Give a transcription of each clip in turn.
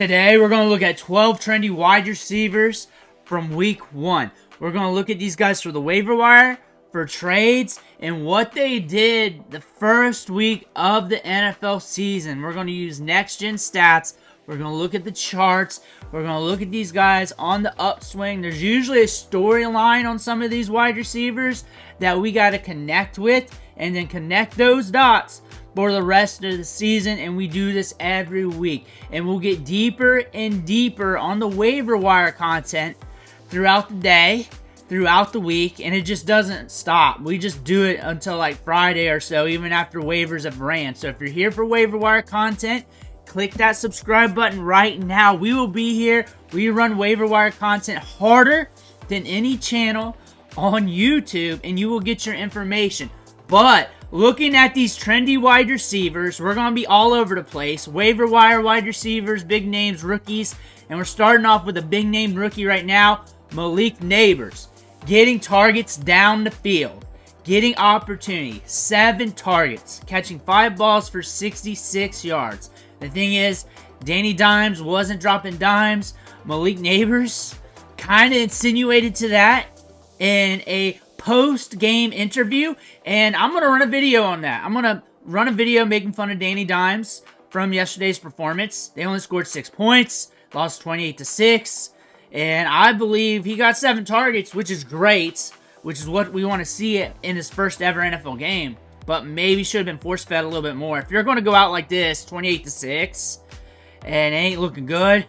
Today, we're going to look at 12 trendy wide receivers from week 1. We're going to look at these guys for the waiver wire, for trades, and what they did the first week of the NFL season. We're going to use next-gen stats. We're going to look at the charts. We're going to look at these guys on the upswing. There's usually a storyline on some of these wide receivers that we got to connect with, and then connect those dots for the rest of the season, and we do this every week. And we'll get deeper and deeper on the waiver wire content throughout the day, throughout the week, and it just doesn't stop. We just do it until like Friday or so, even after waivers have ran. So if you're here for waiver wire content, click that subscribe button right now. We will be here. We run waiver wire content harder than any channel on YouTube, and you will get your information. But looking at these trendy wide receivers, we're going to be all over the place. Waiver wire wide receivers, big names, rookies. And we're starting off with a big name rookie right now, Malik Nabers. Getting targets down the field. Getting opportunity. 7 targets. Catching 5 balls for 66 yards. The thing is, Danny Dimes wasn't dropping dimes. Malik Nabers kind of insinuated to that in a post-game interview, and I'm going to run a video on that. I'm going to run a video making fun of Danny Dimes from yesterday's performance. They only scored 6 points, lost 28-6, and I believe he got 7 targets, which is great, which is what we want to see in his first ever NFL game, but maybe should have been force-fed a little bit more. If you're going to go out like this, 28-6, and it ain't looking good,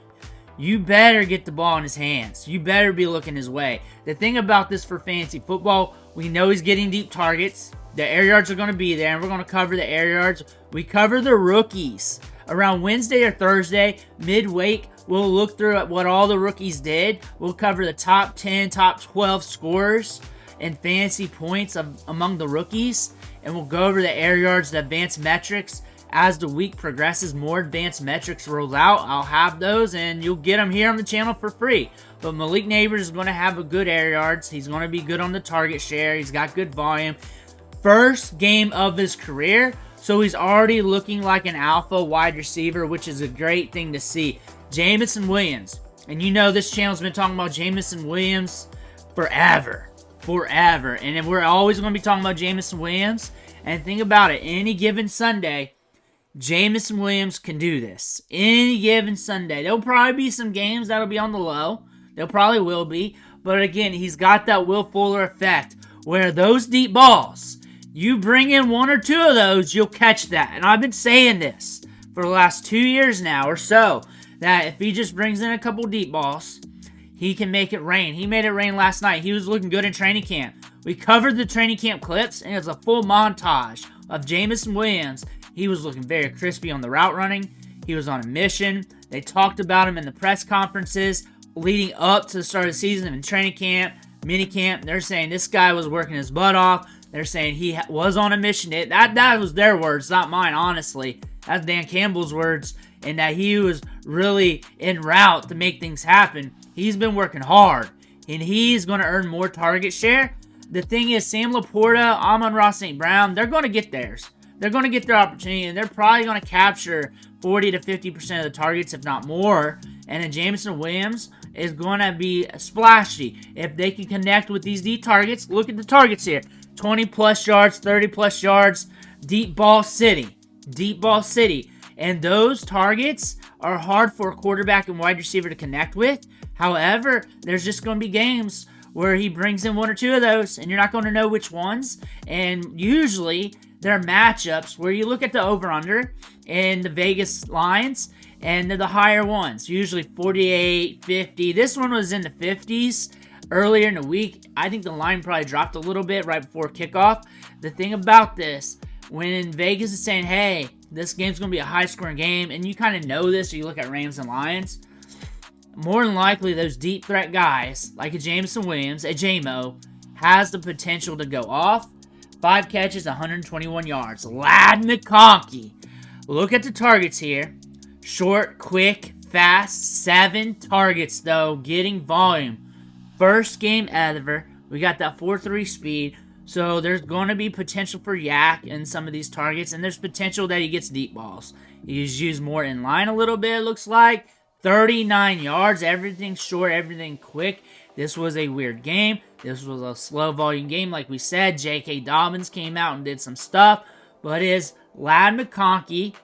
you better get the ball in his hands. You better be looking his way. The thing about this for fantasy football, we know he's getting deep targets. The air yards are going to be there, and we're going to cover the air yards. We cover the rookies. Around Wednesday or Thursday, midweek, we'll look through at what all the rookies did. We'll cover the top 10, top 12 scorers and fantasy points among the rookies, and we'll go over the air yards, the advanced metrics. As the week progresses, more advanced metrics roll out. I'll have those, and you'll get them here on the channel for free. But Malik Nabers is going to have a good air yards. He's going to be good on the target share. He's got good volume. First game of his career, so he's already looking like an alpha wide receiver, which is a great thing to see. Jameson Williams. And you know this channel's been talking about Jameson Williams forever. And we're always going to be talking about Jameson Williams. And think about it. Any given Sunday, Jameson Williams can do this. Any given Sunday. There'll probably be some games that'll be on the low. There probably will be. But again, he's got that Will Fuller effect where those deep balls, you bring in 1 or 2 of those, you'll catch that. And I've been saying this for the last 2 years now or so, that if he just brings in a couple deep balls, he can make it rain. He made it rain last night. He was looking good in training camp. We covered the training camp clips, and it's a full montage of Jameson Williams. He was looking very crispy on the route running. He was on a mission. They talked about him in the press conferences leading up to the start of the season in training camp, mini camp. They're saying this guy was working his butt off. They're saying he was on a mission. That was their words, not mine, honestly. That's Dan Campbell's words, and that he was really en route to make things happen. He's been working hard, and he's going to earn more target share. The thing is, Sam Laporta, Amon-Ra St. Brown, they're going to get theirs. They're going to get their opportunity, and they're probably going to capture 40 to 50% of the targets, if not more. And then Jameson Williams is going to be splashy. If they can connect with these deep targets, look at the targets here. 20-plus yards, 30-plus yards, deep ball city. Deep ball city. And those targets are hard for a quarterback and wide receiver to connect with. However, there's just going to be games where he brings in 1 or 2 of those, and you're not going to know which ones. And usually, there are matchups where you look at the over-under and the Vegas lines, and they're the higher ones, usually 48, 50. This one was in the 50s earlier in the week. I think the line probably dropped a little bit right before kickoff. The thing about this, when Vegas is saying, hey, this game's going to be a high-scoring game, and you kind of know this, or you look at Rams and Lions, more than likely those deep threat guys, like a Jameson Williams, a J-Mo, has the potential to go off. 5 catches, 121 yards. Lad McConkey. Look at the targets here. Short, quick, fast. 7 targets, though, getting volume. First game ever. We got that 4.3 speed. So there's going to be potential for yak in some of these targets. And there's potential that he gets deep balls. He's used more in line a little bit, it looks like. 39 yards, everything short, everything quick. This was a weird game. This was a slow volume game, like we said. J.K. Dobbins came out and did some stuff, but is Lad McConkey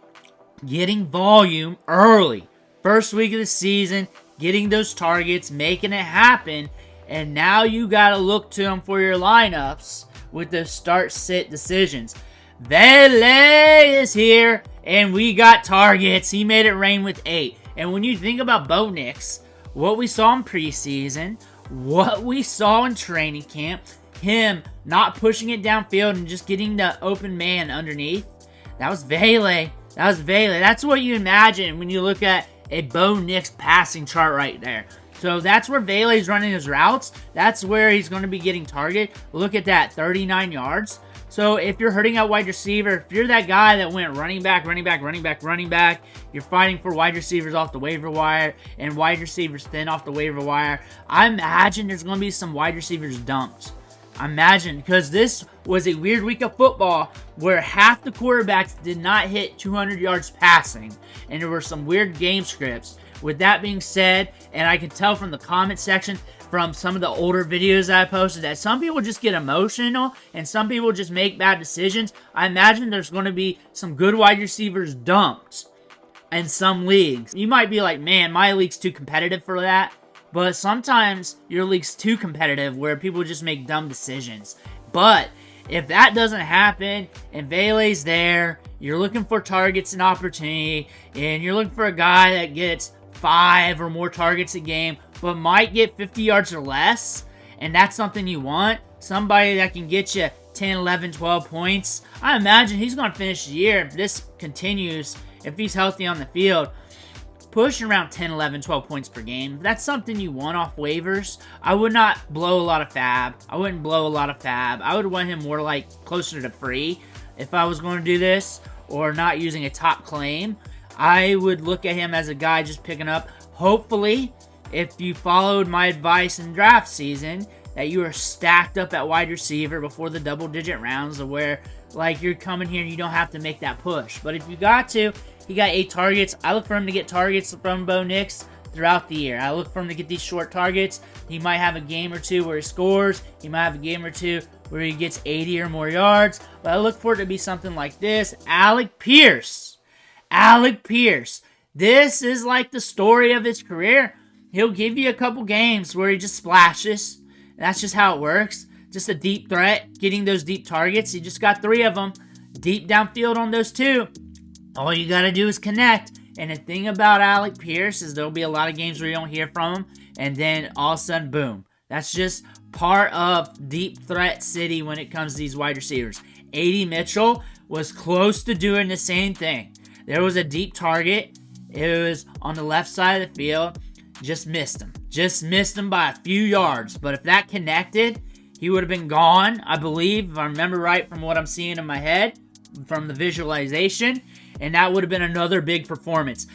getting volume early? First week of the season, getting those targets, making it happen, and now you got to look to him for your lineups with the start-sit decisions. Vele is here, and we got targets. He made it rain with 8. And when you think about Bo Nix, what we saw in preseason, what we saw in training camp, him not pushing it downfield and just getting the open man underneath, that was Vele. That was Vele. That's what you imagine when you look at a Bo Nix passing chart right there. So that's where Vele's running his routes. That's where he's going to be getting targeted. Look at that, 39 yards. So if you're hurting out wide receiver, if you're that guy that went running back, you're fighting for wide receivers off the waiver wire and wide receivers thin off the waiver wire, I imagine there's going to be some wide receivers dumped. I imagine, because this was a weird week of football where half the quarterbacks did not hit 200 yards passing, and there were some weird game scripts. With that being said, and I can tell from the comment section, from some of the older videos that I posted, that some people just get emotional and some people just make bad decisions. I imagine there's going to be some good wide receivers dumped in some leagues. You might be like, man, my league's too competitive for that. But sometimes your league's too competitive where people just make dumb decisions. But if that doesn't happen and Vele's there, you're looking for targets and opportunity, and you're looking for a guy that gets 5 or more targets a game, but might get 50 yards or less, and that's something you want. Somebody that can get you 10, 11, 12 points. I imagine he's going to finish the year, if this continues, if he's healthy on the field, pushing around 10, 11, 12 points per game. If that's something you want off waivers, I would not blow a lot of fab. I wouldn't blow a lot of fab. I would want him more like closer to free if I was going to do this, or not using a top claim. I would look at him as a guy just picking up. Hopefully, if you followed my advice in draft season, that you are stacked up at wide receiver before the double-digit rounds, of where like you're coming here and you don't have to make that push. But if you got to, he got 8 targets. I look for him to get targets from Bo Nix throughout the year. I look for him to get these short targets. He might have a game or two where he scores. He might have a game or two where he gets 80 or more yards. But I look for it to be something like this. Alec Pierce. Alec Pierce. This is like the story of his career. He'll give you a couple games where he just splashes. That's just how it works. Just a deep threat, getting those deep targets. He just got 3 of them. Deep downfield on those 2. All you got to do is connect. And the thing about Alec Pierce is there'll be a lot of games where you don't hear from him. And then all of a sudden, boom. That's just part of deep threat city when it comes to these wide receivers. A.D. Mitchell was close to doing the same thing. There was a deep target. It was on the left side of the field. Just missed him. Just missed him by a few yards. But if that connected, he would have been gone, I believe, if I remember right from what I'm seeing in my head, from the visualization. And that would have been another big performance.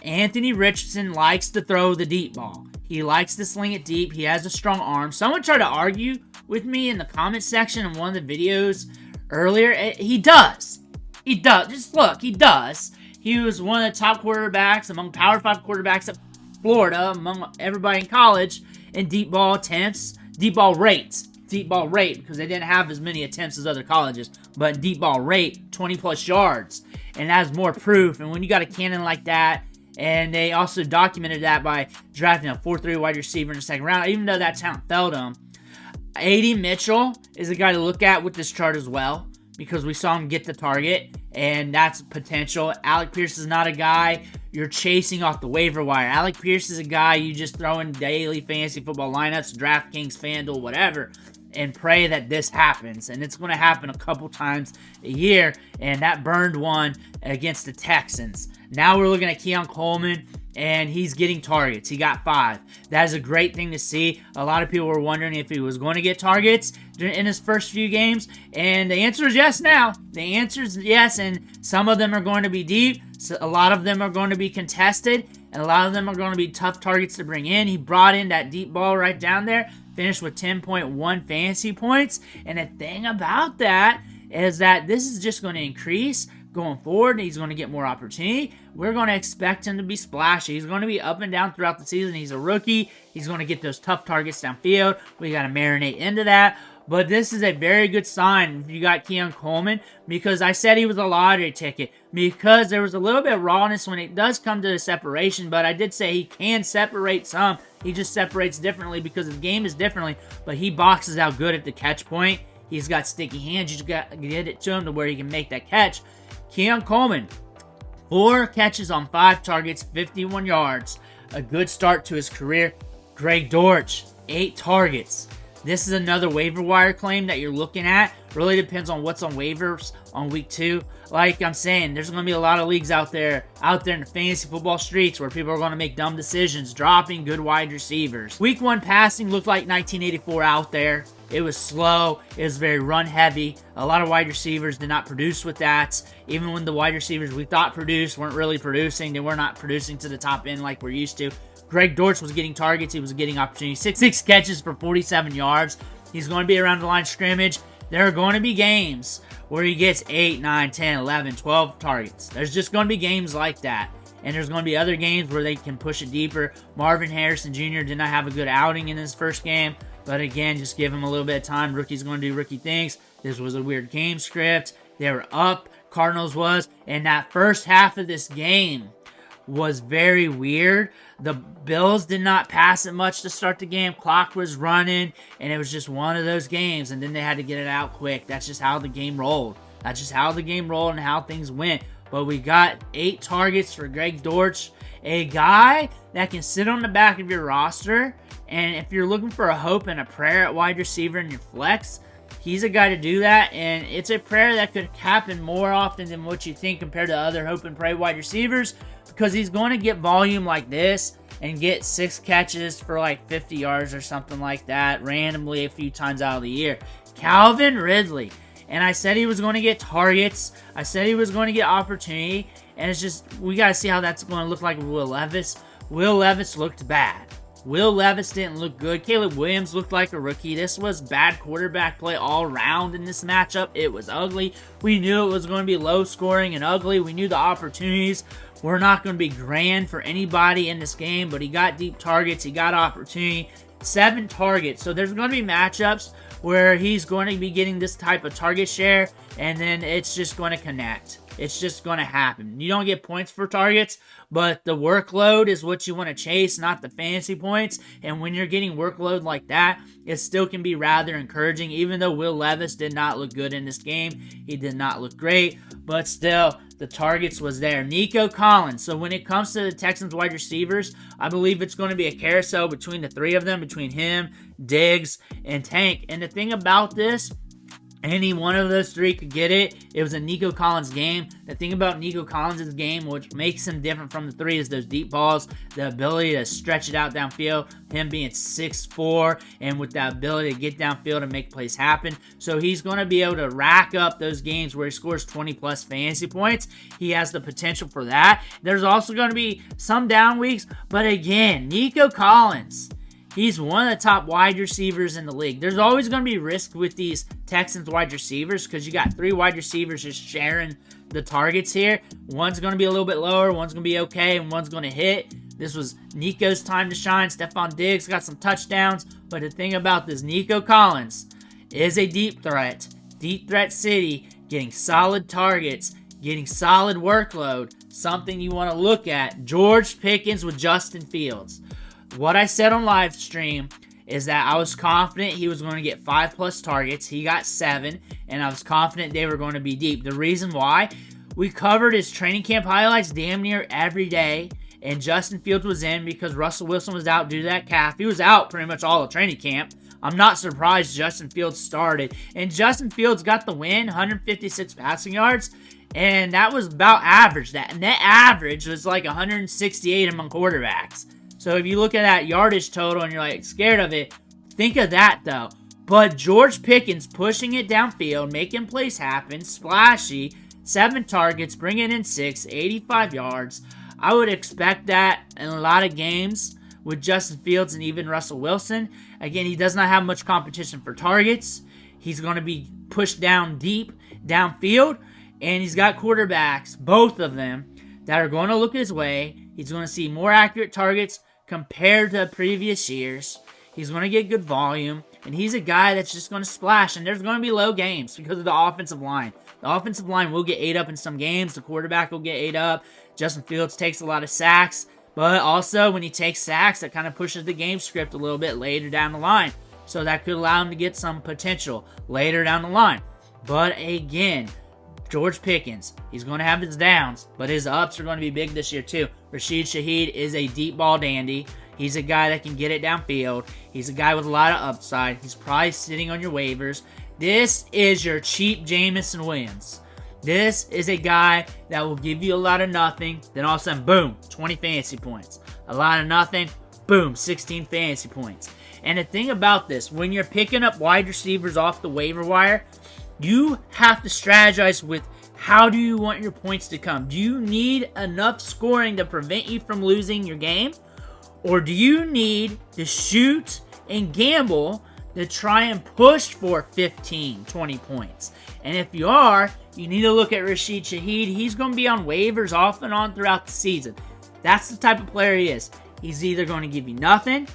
Anthony Richardson likes to throw the deep ball. He likes to sling it deep. He has a strong arm. Someone tried to argue with me in the comment section in one of the videos earlier. He does. He does. Just look, he does. He was one of the top quarterbacks among Power 5 quarterbacks at Florida, among everybody in college, in deep ball attempts, deep ball rates. Deep ball rate, because they didn't have as many attempts as other colleges, but deep ball rate, 20-plus yards. And that's more proof. And when you got a cannon like that, and they also documented that by drafting a 4-3 wide receiver in the second round, even though that talent fell to him. A.D. Mitchell is a guy to look at with this chart as well, because we saw him get the target, and that's potential. Alec Pierce is not a guy you're chasing off the waiver wire. Alec Pierce is a guy you just throw in daily fantasy football lineups, DraftKings, FanDuel, whatever, and pray that this happens. And it's going to happen a couple times a year, and that burned one against the Texans. Now we're looking at Keon Coleman, and he's getting targets. He got 5. That is a great thing to see. A lot of people were wondering if he was going to get targets in his first few games, and the answer is yes now. The answer is yes, and some of them are going to be deep. So a lot of them are going to be contested, and a lot of them are going to be tough targets to bring in. He brought in that deep ball right down there, finished with 10.1 fantasy points, and the thing about that is that this is just going to increase going forward. He's going to get more opportunity. We're going to expect him to be splashy. He's going to be up and down throughout the season. He's a rookie. He's going to get those tough targets downfield. We got to marinate into that. But this is a very good sign if you got Keon Coleman, because I said he was a lottery ticket, because there was a little bit of rawness when it does come to the separation, but I did say he can separate some. He just separates differently because his game is differently, but he boxes out good at the catch point. He's got sticky hands. You just got to get it to him to where he can make that catch. Keon Coleman, 4 catches on 5 targets, 51 yards. A good start to his career. Greg Dortch, 8 targets. This is another waiver wire claim that you're looking at. Really depends on what's on waivers on week 2. Like I'm saying, there's going to be a lot of leagues out there in the fantasy football streets where people are going to make dumb decisions, dropping good wide receivers. Week 1 passing looked like 1984 out there. It was slow. It was very run heavy. A lot of wide receivers did not produce with that. Even when the wide receivers we thought produced weren't really producing. They were not producing to the top end like we're used to. Greg Dortch was getting targets. He was getting opportunities. 6 catches for 47 yards. He's going to be around the line of scrimmage. There are going to be games where he gets 8, 9, 10, 11, 12 targets. There's just going to be games like that. And there's going to be other games where they can push it deeper. Marvin Harrison Jr. did not have a good outing in his first game. But again, just give him a little bit of time. Rookie's going to do rookie things. This was a weird game script. They were up. Cardinals was. And that first half of this game was very weird. The Bills did not pass it much to start the game. Clock was running, and it was just one of those games, and then they had to get it out quick. That's just how the game rolled. That's just how the game rolled and how things went. But we got 8 targets for Greg Dortch, a guy that can sit on the back of your roster, and if you're looking for a hope and a prayer at wide receiver in your flex, he's a guy to do that, and it's a prayer that could happen more often than what you think compared to other hope and pray wide receivers, because he's going to get volume like this and get 6 catches for like 50 yards or something like that randomly a few times out of the year. Calvin Ridley. And I said he was going to get targets. I said he was going to get opportunity. And it's just, we got to see how that's going to look like with Will Levis. Will Levis looked bad. Will Levis didn't look good. Caleb Williams looked like a rookie. This was bad quarterback play all around in this matchup. It was ugly. We knew it was going to be low scoring and ugly. We knew the opportunities were not going to be grand for anybody in this game, but he got deep targets. He got opportunity. 7 targets. So there's going to be matchups where he's going to be getting this type of target share, and then it's just going to connect. It's just going to happen. You don't get points for targets, but the workload is what you want to chase, not the fantasy points. And when you're getting workload like that, it still can be rather encouraging. Even though Will Levis did not look good in this game, he did not look great, but still, the targets was there. Nico Collins. So when it comes to the Texans wide receivers, I believe it's going to be a carousel between the 3 of them, between him, Diggs, and Tank. And the thing about this, any one of those 3 could get it. It was a Nico Collins game. The thing about Nico Collins' game, which makes him different from the 3, is those deep balls, the ability to stretch it out downfield, him being 6'4", and with that ability to get downfield and make plays happen. So he's going to be able to rack up those games where he scores 20-plus fantasy points. He has the potential for that. There's also going to be some down weeks, but again, Nico Collins, he's one of the top wide receivers in the league. There's always going to be risk with these Texans wide receivers because you got 3 wide receivers just sharing the targets here. One's going to be a little bit lower, one's going to be okay, and one's going to hit. This was Nico's time to shine. Stephon Diggs got some touchdowns, but the thing about this, Nico Collins is a deep threat. Deep threat city, getting solid targets, getting solid workload, something you want to look at. George Pickens with Justin Fields. What I said on live stream is that I was confident he was going to get 5+ targets. He got 7, and I was confident they were going to be deep. The reason why, we covered his training camp highlights damn near every day, and Justin Fields was in because Russell Wilson was out due to that calf. He was out pretty much all of training camp. I'm not surprised Justin Fields started, and Justin Fields got the win, 156 passing yards, and that was about average. That net average was like 168 among quarterbacks. So if you look at that yardage total and you're like scared of it, think of that though. But George Pickens pushing it downfield, making plays happen, splashy, 7 targets, bringing in 6, 85 yards. I would expect that in a lot of games with Justin Fields and even Russell Wilson. Again, he does not have much competition for targets. He's going to be pushed down deep, downfield. And he's got quarterbacks, both of them, that are going to look his way. He's going to see more accurate targets compared to previous years. He's going to get good volume. And he's a guy that's just going to splash. And there's going to be low games because of the offensive line. The offensive line will get ate up in some games. The quarterback will get ate up. Justin Fields takes a lot of sacks. But also, when he takes sacks, that kind of pushes the game script a little bit later down the line. So that could allow him to get some potential later down the line. But again, George Pickens, he's going to have his downs, but his ups are going to be big this year too. Rashid Shaheed is a deep ball dandy. He's a guy that can get it downfield. He's a guy with a lot of upside. He's probably sitting on your waivers. This is your cheap Jameson Williams. This is a guy that will give you a lot of nothing. Then all of a sudden, boom, 20 fantasy points. A lot of nothing, boom, 16 fantasy points. And the thing about this, when you're picking up wide receivers off the waiver wire, you have to strategize with how do you want your points to come. Do you need enough scoring to prevent you from losing your game? Or do you need to shoot and gamble to try and push for 15, 20 points? And if you are, you need to look at Rashid Shaheed. He's going to be on waivers off and on throughout the season. That's the type of player he is. He's either going to give you nothing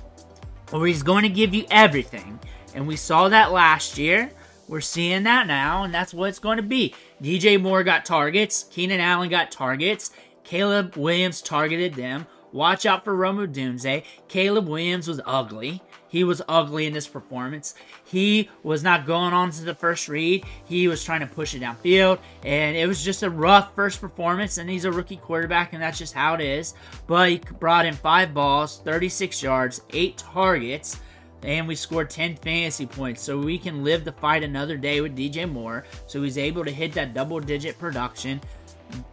or he's going to give you everything. And we saw that last year. We're seeing that now, and that's what it's going to be. DJ Moore got targets. Keenan Allen got targets. Caleb Williams targeted them. Watch out for Rome Odunze. Caleb Williams was ugly. He was ugly in this performance. He was not going on to the first read. He was trying to push it downfield, and it was just a rough first performance, and he's a rookie quarterback, and that's just how it is. But he brought in 5 balls, 36 yards, 8 targets, and we scored 10 fantasy points. So we can live to fight another day with DJ Moore. So he's able to hit that double-digit production.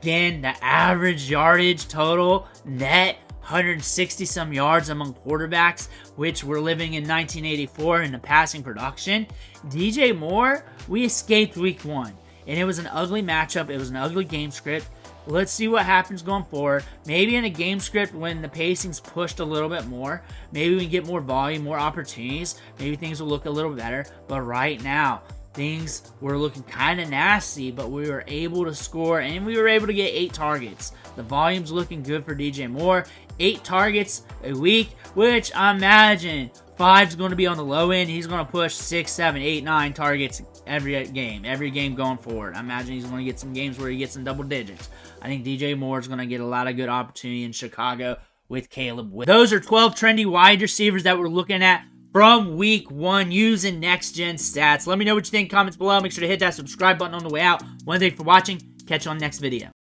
Again, the average yardage total net, 160-some yards among quarterbacks, which we're living in 1984 in the passing production. DJ Moore, we escaped week 1. And it was an ugly matchup. It was an ugly game script. Let's see what happens going forward. Maybe in a game script when the pacing's pushed a little bit more. Maybe we get more volume, more opportunities. Maybe things will look a little better. But right now, things were looking kind of nasty, but we were able to score, and we were able to get 8 targets. The volume's looking good for DJ Moore. 8 targets a week, which I imagine 5's going to be on the low end. He's going to push 6, 7, 8, 9 targets every game going forward. I imagine he's going to get some games where he gets in double digits. I think DJ Moore is going to get a lot of good opportunity in Chicago with Caleb Williams. Those are 12 trendy wide receivers that we're looking at from week 1 using next-gen stats. Let me know what you think. Comments below. Make sure to hit that subscribe button on the way out. Thanks for watching. Catch you on the next video.